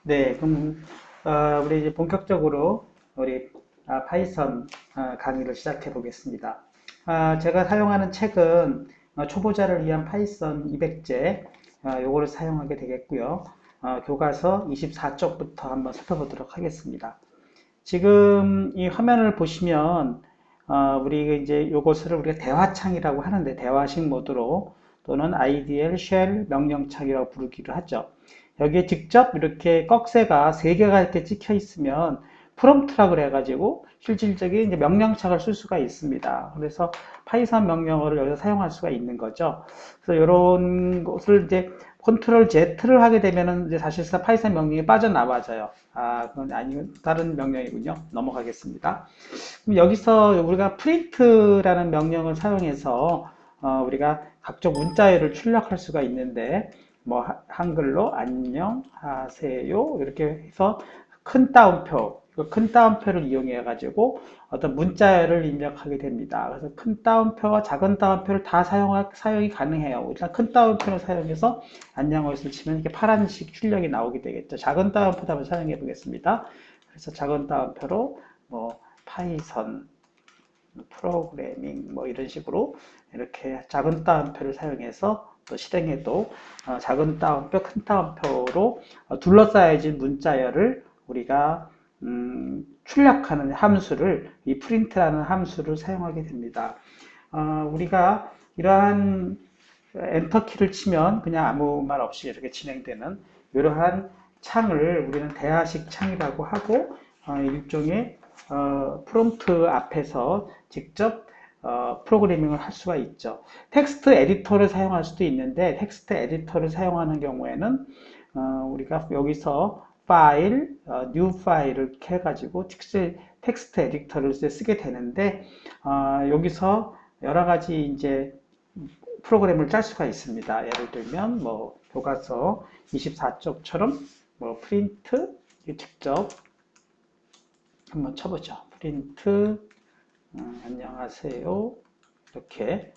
네, 그럼 우리 이제 본격적으로 우리 파이썬 강의를 시작해 보겠습니다. 제가 사용하는 책은 초보자를 위한 파이썬 200제 요거를 사용하게 되겠고요. 교과서 24쪽부터 한번 살펴보도록 하겠습니다. 지금 이 화면을 보시면 우리 이제 요것을 우리가 대화창이라고 하는데 대화식 모드로 또는 IDL 쉘 명령창이라고 부르기도 하죠. 여기에 직접 이렇게 꺽쇠가 3개가 이렇게 찍혀 있으면 프롬프트라 그래가지고 실질적인 이제 명령창을 쓸 수가 있습니다. 그래서 파이썬 명령어를 여기서 사용할 수가 있는 거죠. 그래서 이런 것을 이제 컨트롤 Z를 하게 되면은 이제 사실상 파이썬 명령이 빠져나와져요. 그건 아니면 다른 명령이군요. 넘어가겠습니다. 그럼 여기서 우리가 print라는 명령을 사용해서 우리가 각종 문자열을 출력할 수가 있는데 뭐 한글로 안녕하세요 이렇게 해서 큰 따옴표 큰 따옴표를 이용해 가지고 어떤 문자열을 입력하게 됩니다. 그래서 큰 따옴표와 작은 따옴표를 다 사용이 가능해요. 일단 큰 따옴표를 사용해서 안녕하세요 치면 이렇게 파란색 출력이 나오게 되겠죠. 작은 따옴표도 한번 사용해 보겠습니다. 그래서 작은 따옴표로 뭐 파이썬 프로그래밍 뭐 이런 식으로 이렇게 작은 따옴표를 사용해서 또 실행해도 작은 따옴표, 큰 따옴표로 둘러싸여진 문자열을 우리가 출력하는 함수를 이 print라는 함수를 사용하게 됩니다. 우리가 이러한 엔터키를 치면 그냥 아무 말 없이 이렇게 진행되는 이러한 창을 우리는 대화식 창이라고 하고 일종의 프롬프트 앞에서 직접 프로그래밍을 할 수가 있죠. 텍스트 에디터를 사용할 수도 있는데 텍스트 에디터를 사용하는 경우에는 우리가 여기서 파일, 뉴 파일을 이렇게 해가지고 텍스트 에디터를 쓰게 되는데 여기서 여러 가지 이제 프로그램을 짤 수가 있습니다. 예를 들면 뭐 교과서 24쪽처럼 뭐 프린트 직접 한번 쳐보죠. 프린트 안녕하세요 이렇게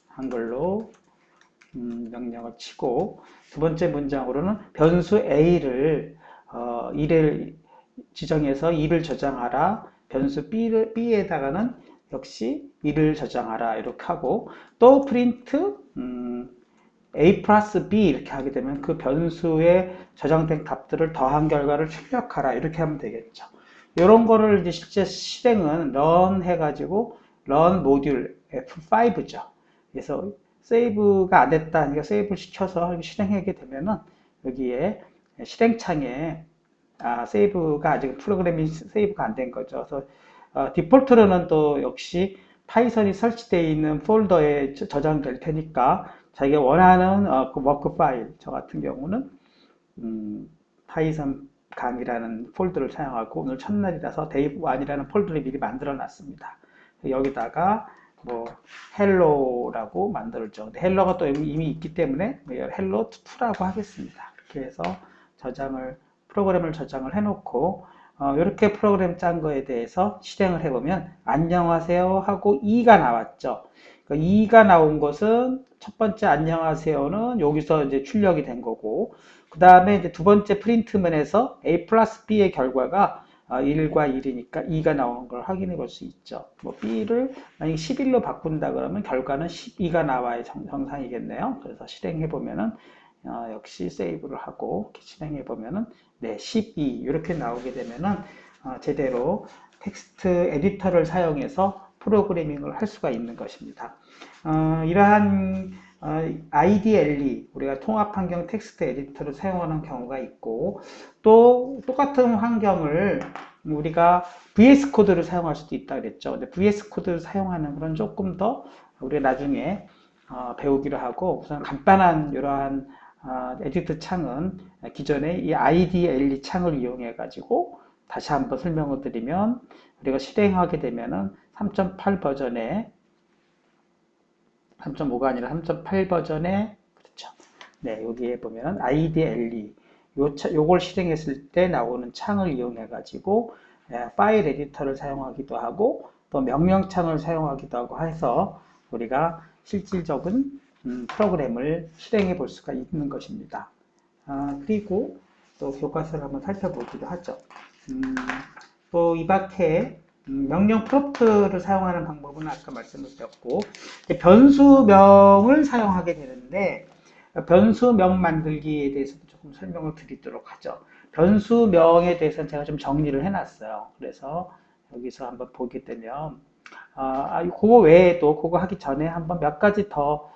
한글로 명령을 치고 두 번째 문장으로는 변수 A를 2를 지정해서 2를 저장하라 변수 B에다가는 역시 2를 저장하라 이렇게 하고 또 프린트 A 플러스 B 이렇게 하게 되면 그 변수에 저장된 값들을 더한 결과를 출력하라 이렇게 하면 되겠죠. 이런 거를 이제 실제 실행은 run 해가지고 run 모듈 F5죠. 그래서 세이브가 안 됐다. 그러니까 세이브를 시켜서 실행하게 되면은 여기에 실행창에 세이브가 아직 프로그램이 세이브가 안 된 거죠. 그래서 디폴트로는 또 역시 파이썬이 설치되어 있는 폴더에 저장될 테니까 자기가 원하는 그 워크 파일, 저 같은 경우는 파이썬 강이라는 폴더를 사용하고 오늘 첫날이라서 데이브1이라는 폴더를 미리 만들어 놨습니다. 여기다가 뭐 헬로라고 만들었죠. 근데 헬로가 또 이미 있기 때문에 헬로 2라고 하겠습니다. 이렇게 해서 프로그램을 저장을 해놓고 이렇게 프로그램 짠 거에 대해서 실행을 해보면 안녕하세요 하고 2가 나왔죠. 그러니까 2가 나온 것은 첫 번째 안녕하세요는 여기서 이제 출력이 된 거고 그 다음에 이제 두 번째 프린트면에서 A 플러스 B의 결과가 1과 1이니까 2가 나오는 걸 확인해 볼 수 있죠. 뭐 B를 만약 11로 바꾼다 그러면 결과는 12가 나와야 정상이겠네요. 그래서 실행해 보면은 역시 세이브를 하고 실행해 보면은 네, 12 이렇게 나오게 되면은 제대로 텍스트 에디터를 사용해서 프로그래밍을 할 수가 있는 것입니다. 이러한 IDLE 우리가 통합환경 텍스트 에디터를 사용하는 경우가 있고 또 똑같은 환경을 우리가 VS 코드를 사용할 수도 있다 그랬죠. 근데 VS 코드를 사용하는 그런 조금 더 우리가 나중에 배우기로 하고 우선 간단한 이러한 에디트 창은 기존의 이 IDLE 창을 이용해 가지고 다시 한번 설명을 드리면 우리가 실행하게 되면은 3.8 버전에 3.5가 아니라 3.8 버전에 그렇죠. 네, 여기에 보면 IDLE 요걸 실행했을 때 나오는 창을 이용해 가지고 파일 에디터를 사용하기도 하고 또 명령창을 사용하기도 하고 해서 우리가 실질적인 프로그램을 실행해 볼 수가 있는 것입니다. 그리고 또 교과서를 한번 살펴보기도 하죠. 또 이 밖에 명령 프롬프트를 사용하는 방법은 아까 말씀을 드렸고, 변수명을 사용하게 되는데, 변수명 만들기에 대해서도 조금 설명을 드리도록 하죠. 변수명에 대해서는 제가 좀 정리를 해놨어요. 그래서 여기서 한번 보게 되면, 그거 외에도, 그거 하기 전에 한번 몇 가지 더,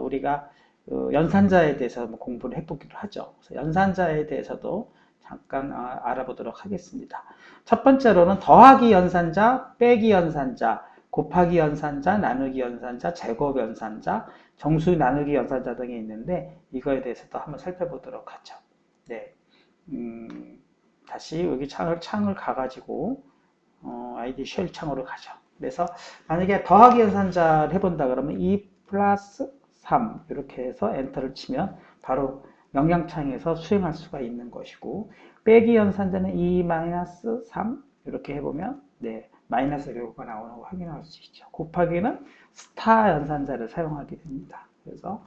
우리가 연산자에 대해서 한번 공부를 해보기로 하죠. 그래서 연산자에 대해서도 잠깐 알아보도록 하겠습니다. 첫 번째로는 더하기 연산자, 빼기 연산자, 곱하기 연산자, 나누기 연산자, 제곱 연산자, 정수 나누기 연산자 등이 있는데 이거에 대해서도 한번 살펴보도록 하죠. 네, 다시 여기 창을 가가지고 아이디 쉘 창으로 가죠. 그래서 만약에 더하기 연산자를 해본다 그러면 2 플러스 3 이렇게 해서 엔터를 치면 바로 명령창에서 수행할 수가 있는 것이고, 빼기 연산자는 2 마이너스 3 이렇게 해보면 네, 마이너스 결과가 나오는 거 확인할 수 있죠. 곱하기는 스타 연산자를 사용하게 됩니다. 그래서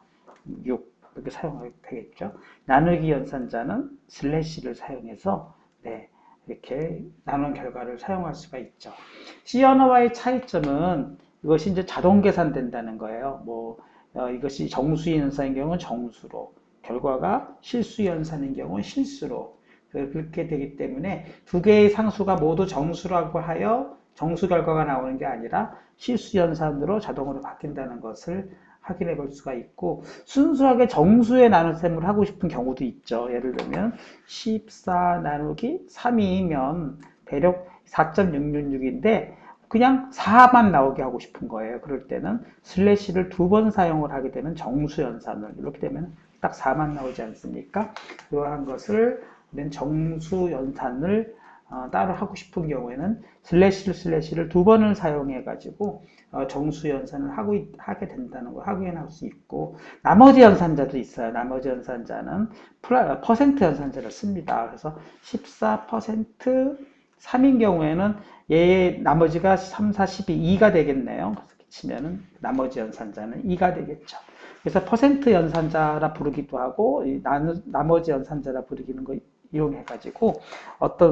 6 이렇게 사용하게 되겠죠. 나누기 연산자는 슬래시를 사용해서 네, 이렇게 나눈 결과를 사용할 수가 있죠. C 언어와의 차이점은 이것이 이제 자동 계산된다는 거예요. 이것이 정수 연산인 경우는 정수로, 결과가 실수 연산인 경우는 실수로 그렇게 되기 때문에 두 개의 상수가 모두 정수라고 하여 정수 결과가 나오는 게 아니라 실수 연산으로 자동으로 바뀐다는 것을 확인해 볼 수가 있고, 순수하게 정수의 나눗셈을 하고 싶은 경우도 있죠. 예를 들면 14 나누기 3이면 대략 4.666인데 그냥 4만 나오게 하고 싶은 거예요. 그럴 때는 슬래시를 2번 사용을 하게 되면 정수 연산을, 이렇게 되면 딱 4만 나오지 않습니까? 이러한 것을 정수 연산을 따로 하고 싶은 경우에는 슬래시를 2번을 사용해 가지고 정수 연산을 하게 된다는 걸 확인할 수 있고, 나머지 연산자도 있어요. 나머지 연산자는 퍼센트 연산자를 씁니다. 그래서 14% 3인 경우에는 얘의 나머지가 3, 4, 12, 2가 되겠네요. 그래서 치면은 나머지 연산자는 2가 되겠죠. 그래서 퍼센트 연산자라 부르기도 하고 나머지 연산자라 부르기는 거 이용해가지고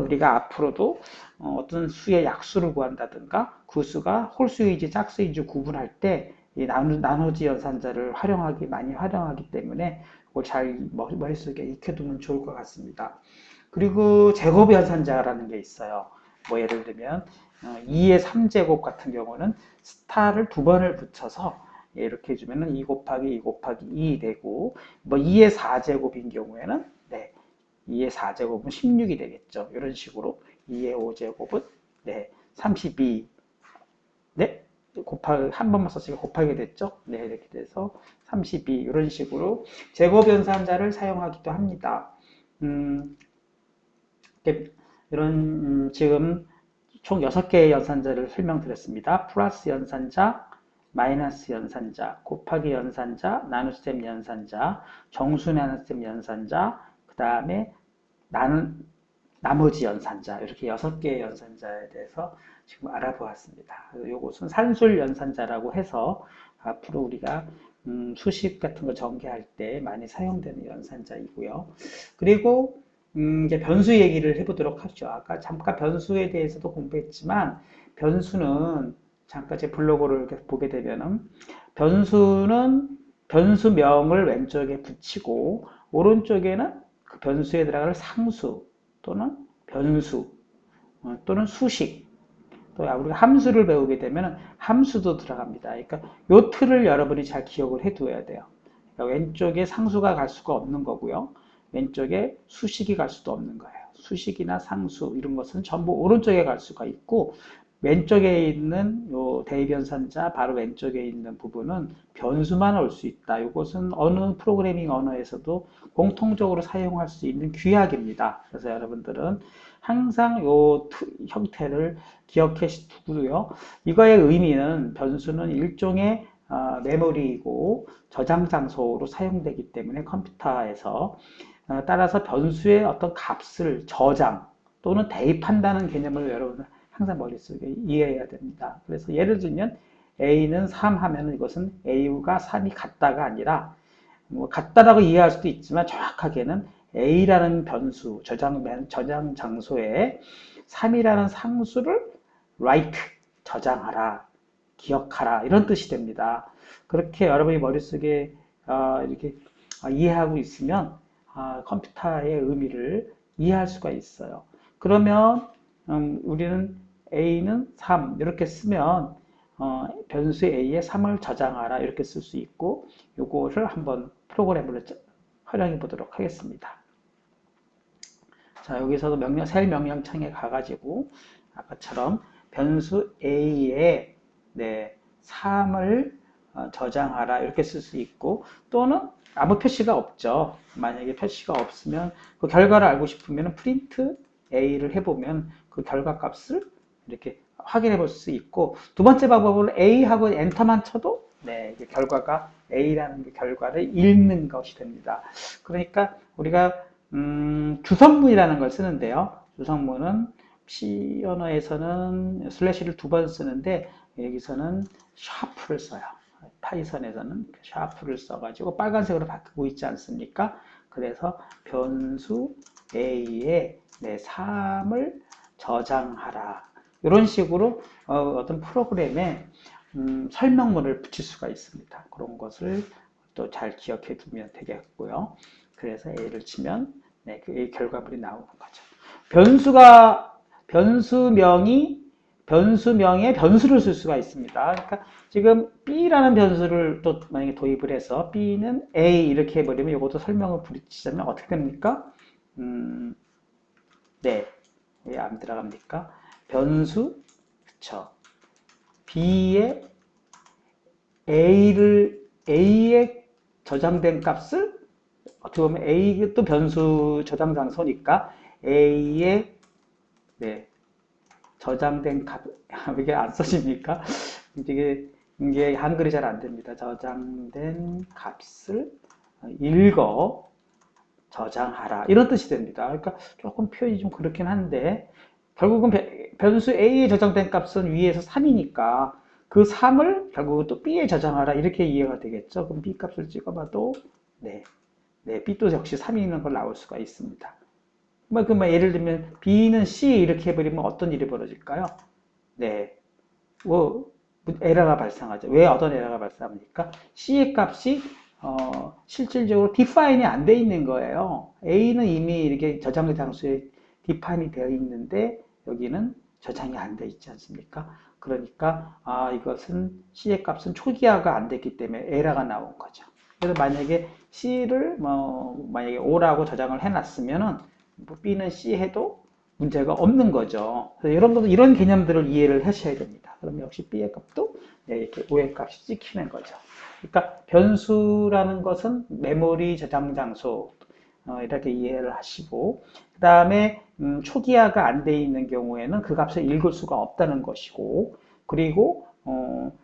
우리가 앞으로도 어떤 수의 약수를 구한다든가 그 수가 홀수인지 짝수인지 구분할 때 이 나머지 연산자를 많이 활용하기 때문에 그걸 잘 머릿속에 익혀두면 좋을 것 같습니다. 그리고 제곱 연산자라는 게 있어요. 예를 들면 2의 3제곱 같은 경우는 스타를 2번을 붙여서 이렇게 해주면은 2 곱하기 2 곱하기 2 되고, 2의 4제곱인 경우에는 2의 4제곱은 16이 되겠죠. 이런 식으로 2의 5제곱은 32. 곱하기 한 번만 썼으니까 곱하게 됐죠. 이렇게 돼서 32 이런 식으로 제곱 연산자를 사용하기도 합니다. 이런 지금 총 6개의 연산자를 설명드렸습니다. 플러스 연산자, 마이너스 연산자, 곱하기 연산자, 나눗셈 연산자, 정수 나눗셈 연산자, 그 다음에 나머지 연산자, 이렇게 6개의 연산자에 대해서 지금 알아보았습니다. 이것은 산술 연산자라고 해서 앞으로 우리가 수식 같은 거 전개할 때 많이 사용되는 연산자이고요. 그리고 이제 변수 얘기를 해보도록 하죠. 아까 잠깐 변수에 대해서도 공부했지만, 변수는 잠깐 제 블로그를 보게 되면은 변수는 변수명을 왼쪽에 붙이고 오른쪽에는 그 변수에 들어갈 상수 또는 변수 또는 수식, 또 우리가 함수를 배우게 되면 함수도 들어갑니다. 그러니까 요 틀을 여러분이 잘 기억을 해두어야 돼요. 그러니까 왼쪽에 상수가 갈 수가 없는 거고요. 왼쪽에 수식이 갈 수도 없는 거예요. 수식이나 상수 이런 것은 전부 오른쪽에 갈 수가 있고, 왼쪽에 있는 요 대입연산자 바로 왼쪽에 있는 부분은 변수만 올 수 있다. 이것은 어느 프로그래밍 언어에서도 공통적으로 사용할 수 있는 규약입니다. 그래서 여러분들은 항상 요 형태를 기억해 두고요. 이거의 의미는 변수는 일종의 메모리이고 저장 장소로 사용되기 때문에 컴퓨터에서 따라서 변수의 어떤 값을 저장 또는 대입한다는 개념을 여러분은 항상 머릿속에 이해해야 됩니다. 그래서 예를 들면 A는 3 하면 이것은 A가 3이 같다가 아니라 같다라고 이해할 수도 있지만 정확하게는 A라는 변수, 저장 장소에 3이라는 상수를 write, 저장하라, 기억하라, 이런 뜻이 됩니다. 그렇게 여러분이 머릿속에 이렇게 이해하고 있으면 컴퓨터의 의미를 이해할 수가 있어요. 그러면 우리는 A는 3 이렇게 쓰면 변수 A에 3을 저장하라 이렇게 쓸 수 있고, 요거를 한번 프로그램으로 활용해 보도록 하겠습니다. 자, 여기서도 셀 명령창에 가가지고 아까처럼 변수 A에 3을 저장하라 이렇게 쓸 수 있고, 또는 아무 표시가 없죠. 만약에 표시가 없으면 그 결과를 알고 싶으면 프린트 A를 해보면 그 결과 값을 이렇게 확인해 볼 수 있고, 두 번째 방법은 A하고 엔터만 쳐도 결과가 A라는 결과를 읽는 것이 됩니다. 그러니까 우리가 주성문이라는 걸 쓰는데요. 주성문은 C 언어에서는 슬래시를 2번 쓰는데 여기서는 샤프를 써요. 파이썬에서는 샤프를 써가지고 빨간색으로 바꾸고 있지 않습니까? 그래서 변수 A에 3을 저장하라. 이런 식으로 어떤 프로그램에 설명문을 붙일 수가 있습니다. 그런 것을 또 잘 기억해 두면 되겠고요. 그래서 A를 치면 그 A 결과물이 나오는 거죠. 변수명에 변수를 쓸 수가 있습니다. 그러니까 지금 B라는 변수를 또 만약에 도입을 해서 B는 A 이렇게 해버리면 이것도 설명을 붙이자면 어떻게 됩니까? 왜 안 들어갑니까? 변수, 그쵸. B에 A에 저장된 값을 어떻게 보면 A 또 변수 저장 장소니까 A에 저장된 값 이게 안 써집니까? 이게 한글이 잘 안 됩니다. 저장된 값을 읽어 저장하라 이런 뜻이 됩니다. 그러니까 조금 표현이 좀 그렇긴 한데 결국은 변수 A에 저장된 값은 위에서 3이니까 그 3을 결국은 또 B에 저장하라 이렇게 이해가 되겠죠. 그럼 B 값을 찍어봐도 B도 역시 3이 있는 걸 나올 수가 있습니다. 예를 들면 B는 C 이렇게 해버리면 어떤 일이 벌어질까요? 에러가 발생하죠. 왜 어떤 에러가 발생합니까? C의 값이 실질적으로 define이 안 돼 있는 거예요. A는 이미 이렇게 저장 장소에 define이 되어 있는데 여기는 저장이 안 돼 있지 않습니까? 그러니까 이것은 C의 값은 초기화가 안 됐기 때문에 에러가 나온 거죠. 그래서 만약에 C를 만약에 5라고 저장을 해놨으면은 B는 C 해도 문제가 없는 거죠. 그래서 이런 개념들을 이해를 하셔야 됩니다. 그럼 역시 B의 값도 이렇게 5의 값이 찍히는 거죠. 그러니까 변수라는 것은 메모리 저장 장소 이렇게 이해를 하시고, 그 다음에 초기화가 안 돼 있는 경우에는 그 값을 읽을 수가 없다는 것이고, 그리고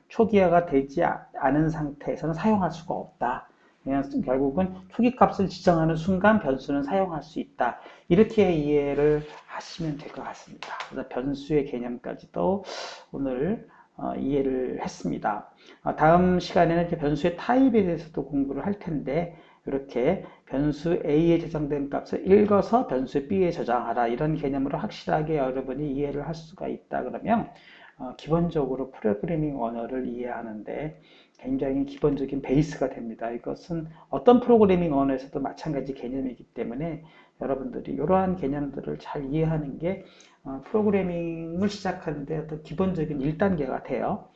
초기화가 되지 않은 상태에서는 사용할 수가 없다. 결국은 초기값을 지정하는 순간 변수는 사용할 수 있다. 이렇게 이해를 하시면 될 것 같습니다. 그래서 변수의 개념까지도 오늘 이해를 했습니다. 다음 시간에는 변수의 타입에 대해서도 공부를 할 텐데, 이렇게 변수 A에 저장된 값을 읽어서 변수 B에 저장하라 이런 개념으로 확실하게 여러분이 이해를 할 수가 있다 그러면 기본적으로 프로그래밍 언어를 이해하는데 굉장히 기본적인 베이스가 됩니다. 이것은 어떤 프로그래밍 언어에서도 마찬가지 개념이기 때문에 여러분들이 이러한 개념들을 잘 이해하는 게 프로그래밍을 시작하는데 어떤 기본적인 1단계가 돼요.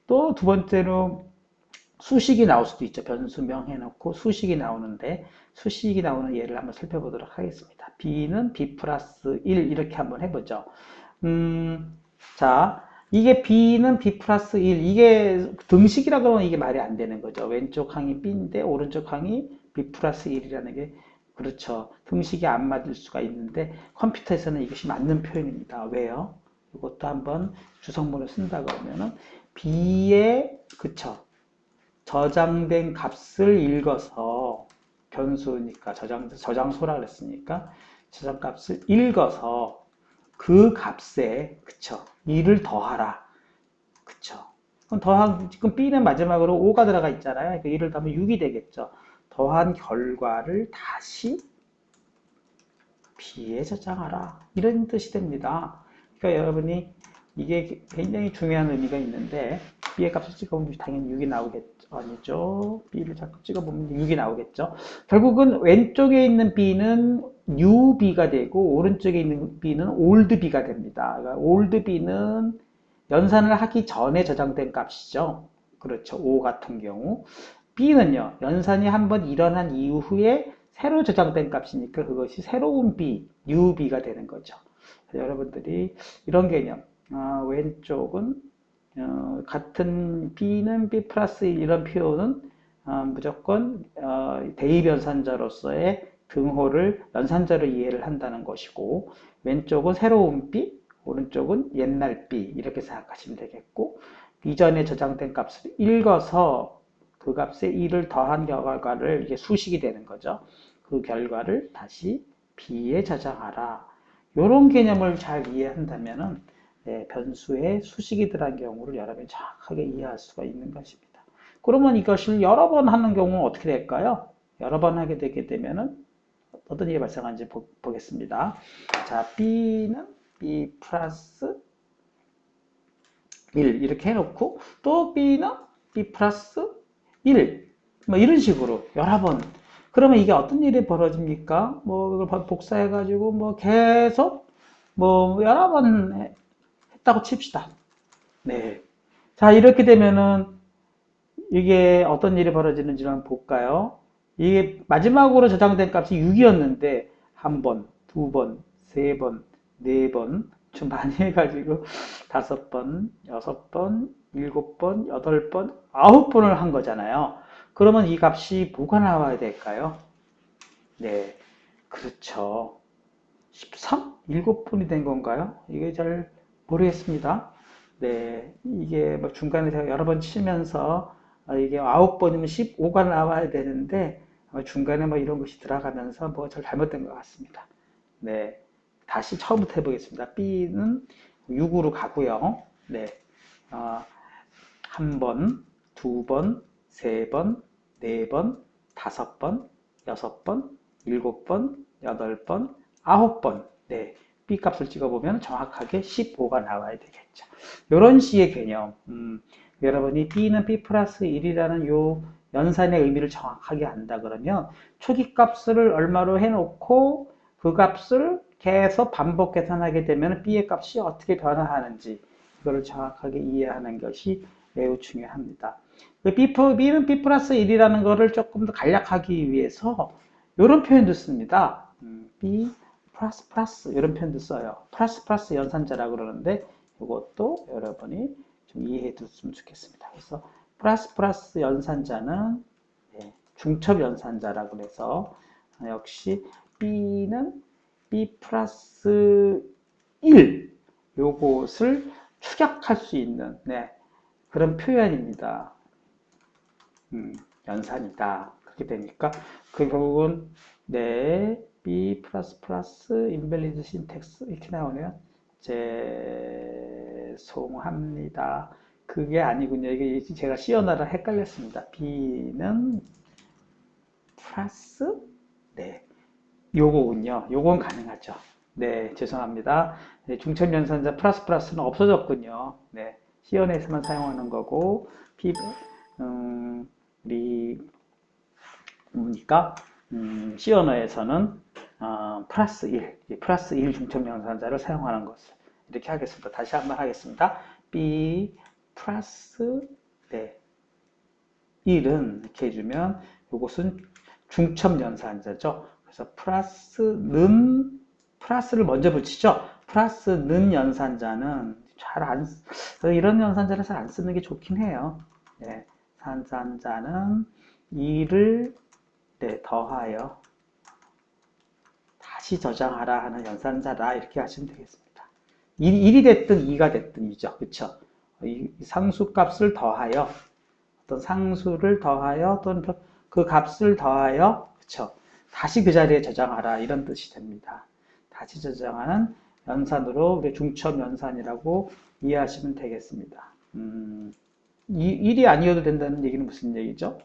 또 두 번째로 수식이 나올 수도 있죠. 변수명 해놓고 수식이 나오는데 수식이 나오는 예를 한번 살펴보도록 하겠습니다. B는 B 플러스 1 이렇게 한번 해보죠. 자, 이게 B는 B 플러스 1 이게 등식이라 그러면 이게 말이 안 되는 거죠. 왼쪽 항이 B인데 오른쪽 항이 B 플러스 1이라는 게 그렇죠. 등식이 안 맞을 수가 있는데 컴퓨터에서는 이것이 맞는 표현입니다. 왜요? 이것도 한번 주성문을 쓴다 그러면은 B의 그쵸. 저장된 값을 읽어서 변수니까 저장소라 그랬으니까 저장값을 읽어서 그 값에 그쵸 2를 더하라 그쵸 그럼 지금 B는 마지막으로 5가 들어가 있잖아요. 그러니까 2를 더하면 6이 되겠죠. 더한 결과를 다시 B에 저장하라. 이런 뜻이 됩니다. 그러니까 여러분이 이게 굉장히 중요한 의미가 있는데 B의 값을 찍어보면 당연히 6이 나오겠죠. 아니죠. B를 자꾸 찍어보면 6이 나오겠죠. 결국은 왼쪽에 있는 B는 new B가 되고 오른쪽에 있는 B는 old B가 됩니다. 그러니까 old B는 연산을 하기 전에 저장된 값이죠. 그렇죠. O 같은 경우. B는요. 연산이 한번 일어난 이후에 새로 저장된 값이니까 그것이 새로운 B, new B가 되는 거죠. 여러분들이 이런 개념, 왼쪽은 같은 B는 B 플러스 1 이런 표현은 무조건 대입 연산자로서의 등호를 연산자로 이해를 한다는 것이고 왼쪽은 새로운 B, 오른쪽은 옛날 B 이렇게 생각하시면 되겠고 이전에 저장된 값을 읽어서 그 값에 1을 더한 결과를 이게 수식이 되는 거죠. 그 결과를 다시 B에 저장하라. 이런 개념을 잘 이해한다면 변수의 수식이 들어간 경우를 여러분이 정확하게 이해할 수가 있는 것입니다. 그러면 이것을 여러 번 하는 경우는 어떻게 될까요? 여러 번 하게 되게 되면은 어떤 일이 발생하는지 보겠습니다. 자, B는 B 플러스 1 이렇게 해놓고 또 B는 B 플러스 1 뭐 이런 식으로 여러 번. 그러면 이게 어떤 일이 벌어집니까? 뭐 이걸 복사해가지고 뭐 계속 뭐 여러 번 했다고 칩시다. 네. 자, 이렇게 되면은 이게 어떤 일이 벌어지는지 한번 볼까요? 이게 마지막으로 저장된 값이 6이었는데 한 번, 두 번, 세 번, 네 번, 좀 많이 해가지고 5번, 6번, 7번, 8번, 9번을 한 거잖아요. 그러면 이 값이 뭐가 나와야 될까요? 네, 그렇죠. 13? 7번이 된 건가요? 이게 잘 모르겠습니다. 네, 이게 뭐 중간에 제가 여러 번 치면서 이게 9번이면 15가 나와야 되는데 중간에 뭐 이런 것이 들어가면서 뭐 잘 잘못된 것 같습니다. 네, 다시 처음부터 해보겠습니다. B는 6으로 가고요. 네, 한 번, 두 번, 세 번, 네 번, 5번, 6번, 7번, 8번, 9번. 네, B 값을 찍어보면 정확하게 15가 나와야 되겠죠. 이런 식의 개념. 여러분이 B는 B 플러스 1이라는 요 연산의 의미를 정확하게 안다 그러면 초기 값을 얼마로 해놓고 그 값을 계속 반복 계산하게 되면 B의 값이 어떻게 변화하는지 그걸 정확하게 이해하는 것이 매우 중요합니다. B는 B 플러스 1이라는 것을 조금 더 간략하기 위해서 이런 표현도 씁니다. B 플러스 플러스 이런 표현도 써요. 플러스 플러스 연산자라고 그러는데 이것도 여러분이 좀 이해해 뒀으면 좋겠습니다. 그래서 플러스 플러스 연산자는 중첩 연산자라고 해서 역시 B는 B 플러스 1 요것을 추격할 수 있는 그런 표현입니다. 연산이다. 그렇게 되니까 그 결국은 B 플러스 플러스 인밸리드 신텍스 이렇게 나오네요. 죄송합니다. 그게 아니군요. 이게 제가 시어나라 헷갈렸습니다. B는 플러스 요거군요. 요건 가능하죠. 네, 죄송합니다. 네, 중첩연산자 플러스 플러스는 없어졌군요. 네, 시연에서만 사용하는 거고 우리 뭡니까? 시언어에서는 플러스 1, 플러스 1 중첩연산자를 사용하는 것을 이렇게 하겠습니다. 다시 한번 하겠습니다. B 플러스 1은 이렇게 해주면 이것은 중첩연산자죠. 그래서 플러스를 먼저 붙이죠. 플러스는 연산자는 이런 연산자를 잘 안 쓰는 게 좋긴 해요. 네, 연산자는 2를 더하여 다시 저장하라 하는 연산자다 이렇게 하시면 되겠습니다. 1이 됐든 2가 됐든 이죠. 그쵸? 이 상수값을 더하여 어떤 상수를 더하여 또는 그 값을 더하여 그쵸? 다시 그 자리에 저장하라 이런 뜻이 됩니다. 다시 저장하는 연산으로 우리 중첩 연산이라고 이해하시면 되겠습니다. 1이 아니어도 된다는 얘기는 무슨 얘기죠?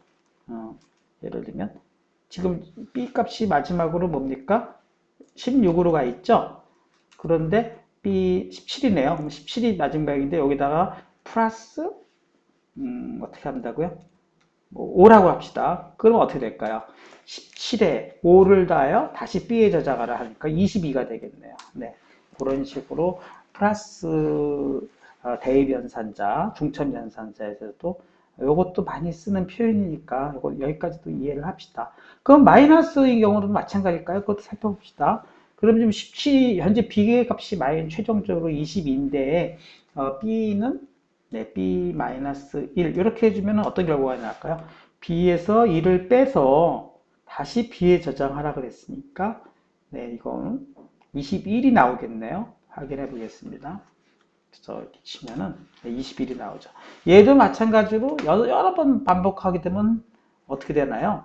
예를 들면 지금 B 값이 마지막으로 뭡니까? 16으로 가 있죠? 그런데 B 17이네요. 그럼 17이 마지막인데 여기다가 플러스 어떻게 한다고요? 뭐 5라고 합시다. 그럼 어떻게 될까요? 17에 5를 더하여 다시 B에 저장하라 하니까 22가 되겠네요. 네. 그런 식으로 플러스 대입연산자, 중첩연산자에서도 이것도 많이 쓰는 표현이니까 이거 여기까지도 이해를 합시다. 그럼 마이너스의 경우도 마찬가지일까요? 그것도 살펴봅시다. 그럼 지금 17, 현재 B의 값이 최종적으로 22인데 B는 네, B-1 이렇게 해주면 어떤 결과가 나올까요? B에서 1을 빼서 다시 B에 저장하라 그랬으니까 네, 이건 21이 나오겠네요. 확인해 보겠습니다. 그래서 이렇게 치면은 21이 나오죠. 얘도 마찬가지로 여러 번 반복하게 되면 어떻게 되나요?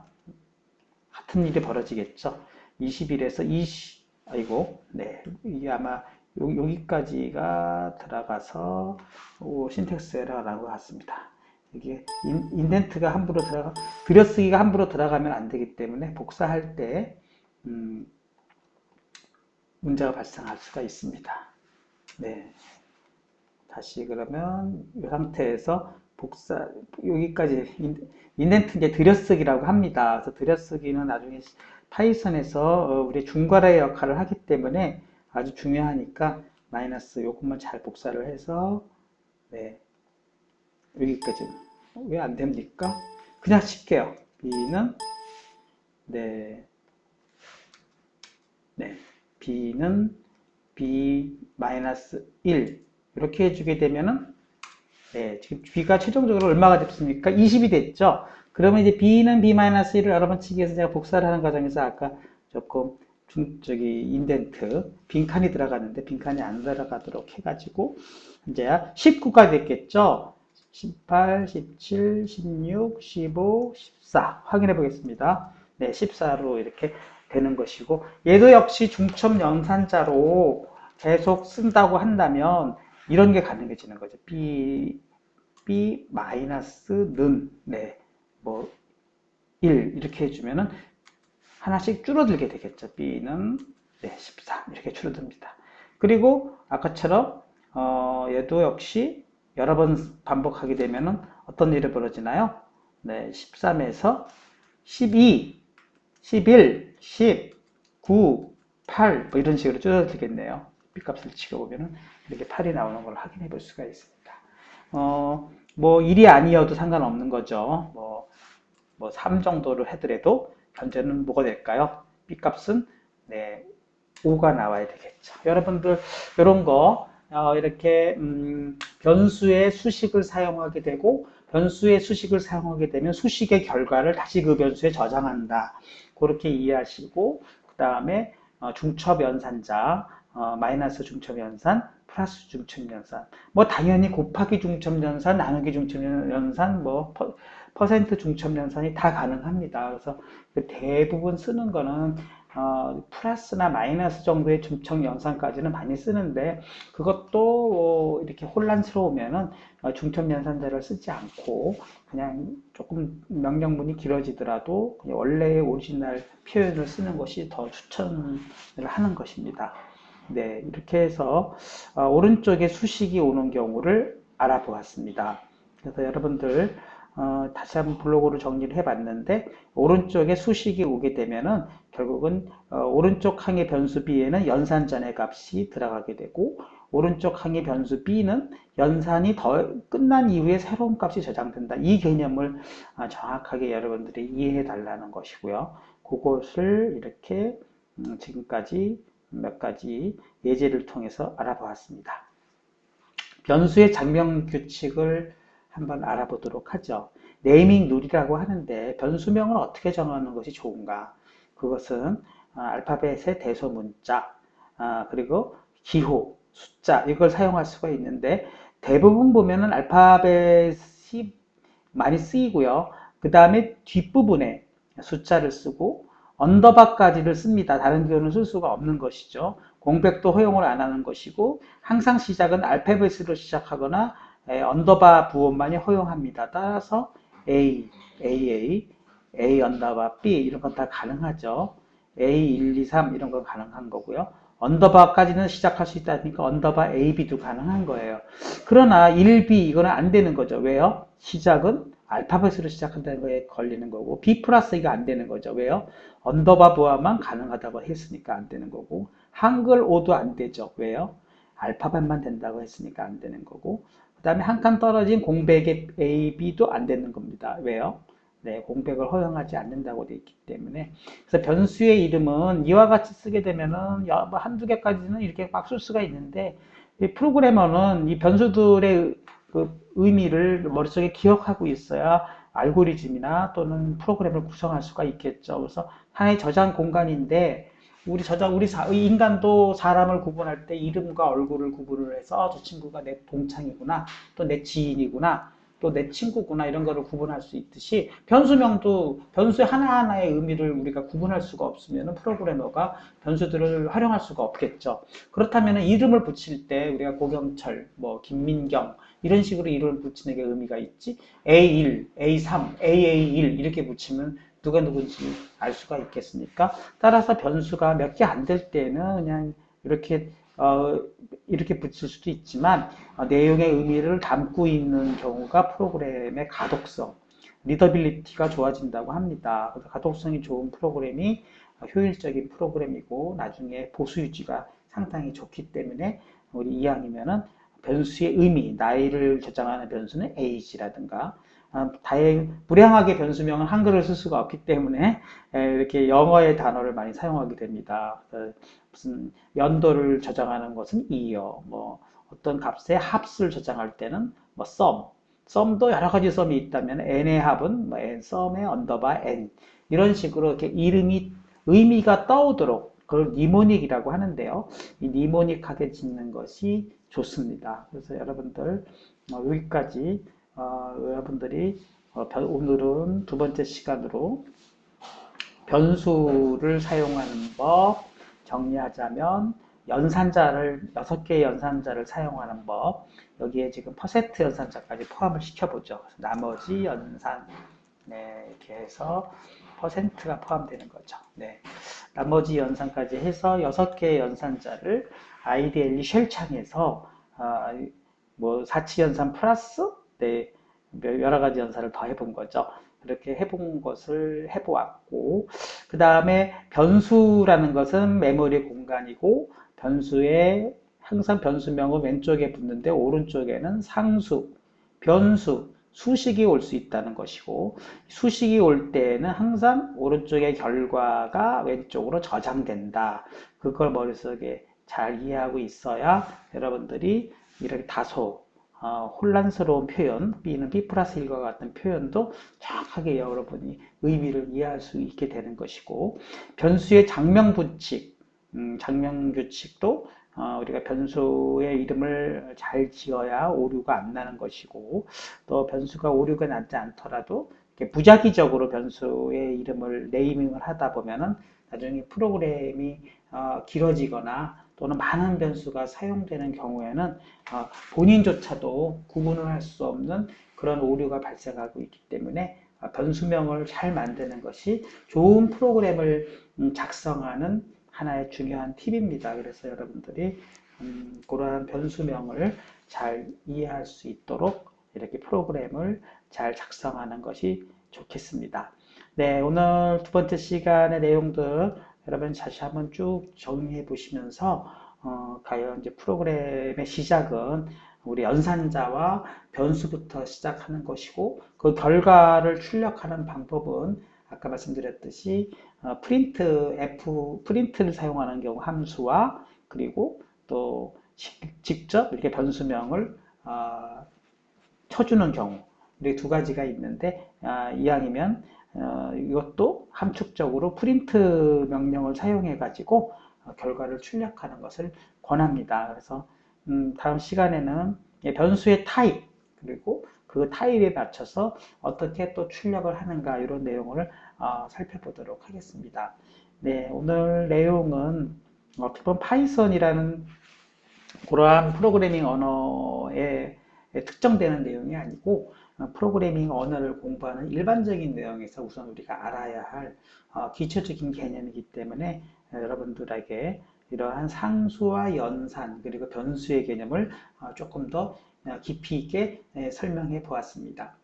같은 일이 벌어지겠죠. 21에서 20, 아이고, 네, 이게 아마 여기까지가 들어가서 신텍스 에러라고 같습니다. 이게 인덴트가 함부로 들여쓰기가 함부로 들어가면 안 되기 때문에 복사할 때 문제가 발생할 수가 있습니다. 네, 다시 그러면 이 상태에서 복사 여기까지 인덴트 이제 들여쓰기라고 합니다. 그래서 들여쓰기는 나중에 파이썬에서 우리 중괄호의 역할을 하기 때문에 아주 중요하니까 마이너스 요것만 잘 복사를 해서 네, 여기까지 왜 안 됩니까? 그냥 칠게요. B는 네, 네, B는 B-1 이렇게 해주게 되면은 네, 지금 B가 최종적으로 얼마가 됐습니까? 20이 됐죠? 그러면 이제 B는 B-1을 여러 번 치기 위해서 제가 복사를 하는 과정에서 아까 조금 인덴트, 빈칸이 들어갔는데 빈칸이 안 들어가도록 해가지고 이제 19가 됐겠죠? 18, 17, 16, 15, 14 확인해 보겠습니다. 네, 14로 이렇게 되는 것이고 얘도 역시 중첩 연산자로 계속 쓴다고 한다면 이런 게 가능해지는 거죠. B 마이너스는 네, 뭐 1 이렇게 해주면은 하나씩 줄어들게 되겠죠. B는 네, 13 이렇게 줄어듭니다. 그리고 아까처럼 얘도 역시 여러 번 반복하게 되면은 어떤 일이 벌어지나요? 네, 13에서 12, 11, 10, 9, 8 뭐 이런 식으로 줄어들겠네요. B값을 치고보면은 이렇게 8이 나오는 걸 확인해 볼 수가 있습니다. 뭐 1이 아니어도 상관없는 거죠. 뭐 3 정도를 하더라도 현재는 뭐가 될까요? B값은 네, 5가 나와야 되겠죠. 여러분들 이런 거 이렇게 변수의 수식을 사용하게 되고 변수의 수식을 사용하게 되면 수식의 결과를 다시 그 변수에 저장한다. 그렇게 이해하시고 그 다음에 중첩연산자 마이너스 중첩연산 플러스 중첩연산 뭐 당연히 곱하기 중첩연산 나누기 중첩연산 뭐 퍼센트 중첩연산이 다 가능합니다. 그래서 대부분 쓰는 거는 플러스나 마이너스 정도의 중첩연산까지는 많이 쓰는데 그것도 이렇게 혼란스러우면은 중첩연산자를 쓰지 않고 그냥 조금 명령문이 길어지더라도 그냥 원래의 오리지널 표현을 쓰는 것이 더 추천을 하는 것입니다. 네, 이렇게 해서 오른쪽에 수식이 오는 경우를 알아보았습니다. 그래서 여러분들 다시 한번 블로그로 정리를 해봤는데 오른쪽에 수식이 오게 되면은 결국은 오른쪽 항의 변수 B에는 연산전의 값이 들어가게 되고 오른쪽 항의 변수 B는 연산이 더 끝난 이후에 새로운 값이 저장된다. 이 개념을 정확하게 여러분들이 이해해 달라는 것이고요. 그것을 이렇게 지금까지 몇 가지 예제를 통해서 알아보았습니다. 변수의 장명 규칙을 한번 알아보도록 하죠. 네이밍 룰이라고 하는데 변수명을 어떻게 정하는 것이 좋은가? 그것은 알파벳의 대소문자 그리고 기호, 숫자 이걸 사용할 수가 있는데 대부분 보면은 알파벳이 많이 쓰이고요. 그 다음에 뒷부분에 숫자를 쓰고 언더바까지를 씁니다. 다른 경우는 쓸 수가 없는 것이죠. 공백도 허용을 안 하는 것이고 항상 시작은 알파벳으로 시작하거나 언더바 부호만이 허용합니다. 따라서 A, AA, A 언더바 B 이런 건 다 가능하죠. A1, 2, 3 이런 건 가능한 거고요. 언더바까지는 시작할 수 있다니까 언더바 AB도 가능한 거예요. 그러나 1B 이거는 안 되는 거죠. 왜요? 시작은 알파벳으로 시작한다는 거에 걸리는 거고 B 플러스 이거 안 되는 거죠. 왜요? 언더바 부화만 가능하다고 했으니까 안 되는 거고 한글 O도 안 되죠. 왜요? 알파벳만 된다고 했으니까 안 되는 거고 그 다음에 한 칸 떨어진 공백의 AB도 안 되는 겁니다. 왜요? 네, 공백을 허용하지 않는다고 되어 있기 때문에 그래서 변수의 이름은 이와 같이 쓰게 되면은 뭐 한두 개까지는 이렇게 막 쓸 수가 있는데 이 프로그래머는 이 변수들의 그 의미를 머릿속에 기억하고 있어야 알고리즘이나 또는 프로그램을 구성할 수가 있겠죠. 그래서 하나의 저장 공간인데 인간도 사람을 구분할 때 이름과 얼굴을 구분을 해서 저 친구가 내 동창이구나, 또 내 지인이구나, 또 내 친구구나 이런 거를 구분할 수 있듯이 변수명도 변수의 하나하나의 의미를 우리가 구분할 수가 없으면 프로그래머가 변수들을 활용할 수가 없겠죠. 그렇다면 이름을 붙일 때 우리가 고경철, 뭐 김민경 이런 식으로 이름을 붙이는 게 의미가 있지. A1, A3, AA1 이렇게 붙이면 누가 누군지 알 수가 있겠습니까? 따라서 변수가 몇 개 안 될 때는 그냥 이렇게 이렇게 붙일 수도 있지만 내용의 의미를 담고 있는 경우가 프로그램의 가독성, 리더빌리티가 좋아진다고 합니다. 그래서 가독성이 좋은 프로그램이 효율적인 프로그램이고 나중에 보수 유지가 상당히 좋기 때문에 우리 이왕이면은 변수의 의미, 나이를 저장하는 변수는 age라든가 무량하게 변수명은 한글을 쓸 수가 없기 때문에 이렇게 영어의 단어를 많이 사용하게 됩니다. 무슨 연도를 저장하는 것은 year, 뭐 어떤 값의 합수를 저장할 때는 뭐 sum도 여러 가지 썸이 있다면 n의 합은 뭐 sum의 언더바 n 이런 식으로 이렇게 이름이 의미가 떠오도록 그걸 니모닉이라고 하는데요. 이 니모닉하게 짓는 것이 좋습니다. 그래서 여러분들 여기까지 여러분들이 오늘은 두 번째 시간으로 변수를 사용하는 법 정리하자면 연산자를 6개의 연산자를 사용하는 법 여기에 지금 퍼센트 연산자까지 포함을 시켜보죠. 나머지 연산 네, 이렇게 해서 퍼센트가 포함되는 거죠. 네. 나머지 연산까지 해서 6개의 연산자를 아이디얼리 쉘 창에서 뭐 사치 연산 플러스 네, 여러 가지 연산을 더 해본 거죠. 그렇게 해본 것을 해보았고 그 다음에 변수라는 것은 메모리 공간이고 변수에 항상 변수명은 왼쪽에 붙는데 오른쪽에는 상수, 변수, 수식이 올 수 있다는 것이고 수식이 올 때는 항상 오른쪽의 결과가 왼쪽으로 저장된다. 그걸 머릿속에 잘 이해하고 있어야 여러분들이 이렇게 다소 혼란스러운 표현, B는 B 플러스 1과 같은 표현도 정확하게 여러분이 의미를 이해할 수 있게 되는 것이고 변수의 장명규칙, 장명규칙도 우리가 변수의 이름을 잘 지어야 오류가 안 나는 것이고 또 변수가 오류가 나지 않더라도 무작위적으로 변수의 이름을 네이밍을 하다 보면은 나중에 프로그램이 길어지거나 또는 많은 변수가 사용되는 경우에는 본인조차도 구분을 할 수 없는 그런 오류가 발생하고 있기 때문에 변수명을 잘 만드는 것이 좋은 프로그램을 작성하는 하나의 중요한 팁입니다. 그래서 여러분들이 그러한 변수명을 잘 이해할 수 있도록 이렇게 프로그램을 잘 작성하는 것이 좋겠습니다. 네, 오늘 두 번째 시간의 내용들 여러분 다시 한번 쭉 정리해 보시면서 과연 이제 프로그램의 시작은 우리 연산자와 변수부터 시작하는 것이고 그 결과를 출력하는 방법은 아까 말씀드렸듯이 프린트를 사용하는 경우 함수와 그리고 또 직접 이렇게 변수명을 쳐주는 경우 이렇게 두 가지가 있는데 이왕이면 이것도 함축적으로 프린트 명령을 사용해 가지고 결과를 출력하는 것을 권합니다. 그래서 다음 시간에는 변수의 타입 그리고 그 타입에 맞춰서 어떻게 또 출력을 하는가 이런 내용을 살펴보도록 하겠습니다. 네, 오늘 내용은 어떻게 보면 파이썬이라는 그러한 프로그래밍 언어에 특정되는 내용이 아니고 프로그래밍 언어를 공부하는 일반적인 내용에서 우선 우리가 알아야 할 기초적인 개념이기 때문에 여러분들에게 이러한 상수와 연산 그리고 변수의 개념을 조금 더 깊이 있게 설명해 보았습니다.